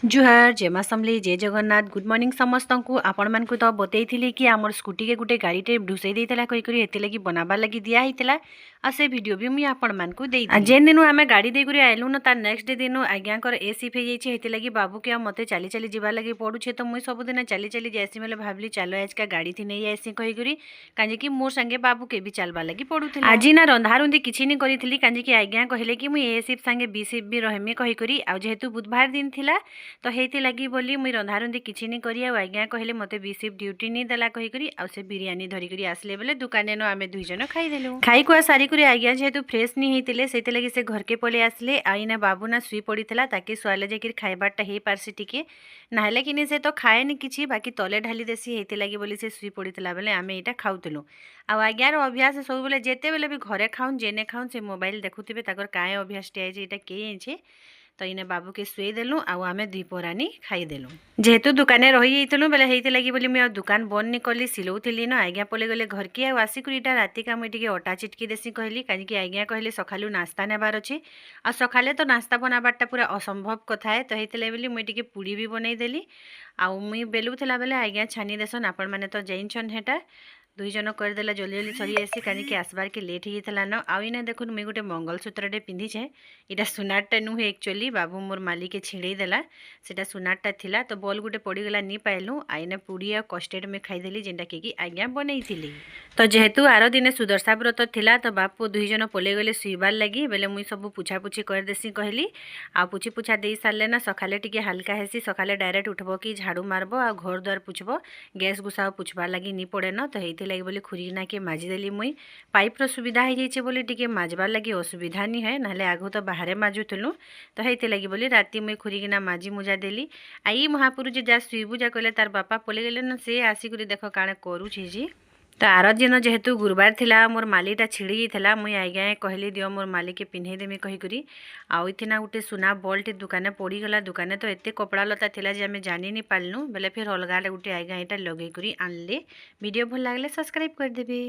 जुहार जय मां समली जय जगन्नाथ गुड मॉर्निंग समस्त को आपण मान को तो बतई कि आमर स्कूटी के गोटे गाड़ीटे ढुसई देता कहीकि एति लगी बनाबार लगी दिया होता आ से वीडियो भी मुझे आपण मान को देई जेन दिन आम गाड़ी देकर आइलु न तार नेक्स्ट डे दिन आज्ञाकर ए सिफ्ट हो जाती लगी बाबू के मत चली चली जीवार लगी पड़ुछे तो मुझे सबुदिन चली चली जासी बोले भाविली चलो आज का गाड़ी थी नहीं आसी कहीकि कहीं मोर संगे बाबू के भी चलबार लगी पड़ू आज ना रंधा रुंधी किसी नहीं करी कहीं आज्ञा कहले कि मुझे ए सिफ्ट संगे बी सिफ्ट भी रहमी कहीकि आ जेहेतु बुधवार दिन थिला तो हेती लगी बोली मुई रंधारुंधी किसी नहीं करी आज्ञा कहले मते बी सिफ्ट ड्यूटी नहीं देला कहीकि आ से बिरियानी धरिक आसले बोले दुकान नो आम दुई जन खाईदेलु खाई खुआ सारिक आज्ञा जेहेतु फ्रेश नहीं होते से लगी से घर के पलि आसले आईना बाबू ना शुई पड़ा ताकि शुआले जाकर खाइबारटा हो पारसी टिके नाहले कि से तो खाएनि किसी बाकी तले ढाली देसी हेती लगी बोली से शुई पड़ा बेले आम यहाँ खाऊलु आज्ञार अभ्यास सब बोले जिते बेले भी घरे खाऊन जेने खाऊन से मोबाइल देखुवे ताकर काय अभ्यास टे किए तो इने बाबू के शुई देलु आमे द्विपरानी खाईदेलु जेहेतु दुकान रही बेले हेती लगी बोली मुझे दुकान बंद नहीं कली सिलौली न आज्ञा पले गले घर की आसिक इटा राति का मुझे अटा चिटकी देसी कहली कहीं आज्ञा कहले सकालू नास्ता नेबार अच्छे आ सकाले तो नास्ता बनाबारटा पूरा असंभव कथा है तो हेती बोली मुझे पूड़ी भी बनईदेली मुई बेलुला बेले आज्ञा छानी देसन आपण मैंने तो जाइन हेटा दुई जन करदेला जल्दी जल्दी सरी आसी कहीं आसबार के लेट होता न आईना देखुन मुई गोटे मंगलसूत्रटे पिंधिछे इटा सुनारटा नुहे एक्चुअली बाबू मोर मालिक छेड़देला सेटा सुनारटा थिला तो बॉल गोटे पड़गला नहीं पाइलु आईना पूड़ी आ कस्टेड में खाईदेली जेनटा कि आज्ञा बनई तो जेहेतु आर दिन सुदर्शा व्रत थिला तो बापू दुई जन पले गले शुइबार लगी बेले मुई सब पुछापुछी करदेसी कहली आ पुछी पुछा दे सारे ना सकाले टिके हल्का हेसी सकाले डायरेक्ट उठब कि झाड़ू मारब आ घर द्वार पुछब गैस गुसा पुछबार लगी नहीं पड़े न तो हेती लगी बोली खुरीना के माजिदेली मुई पाइप्र सुविधा हो जाइए बोली टिके माजबार लगी असुविधा नहीं है नाले आगु तो बाहर माजुलु तो हेती लगी बोली राति मुई खुरीकिना माजी मुजा देली आई महापुरु जे जा शुइबुजा कहले तार बापा पले गले न से आसिक देख काण करुछे जी तो आर दिन जेहेतु गुरुवार थिला मोर मालीटा छिड़ी जाता मुई आज्ञा कहली दियो मोर माली के पिन्हईदेमी कहीकि आना गोटे सुना बल्टे दुकान पड़गला दुकान तो एत कपड़ा लता थिला जे आम जानी नहीं पार्लु बेले फिर अलग गोटे आज्ञा यहाँ लगे आनले वीडियो भल लगे सब्सक्राइब करदेवे।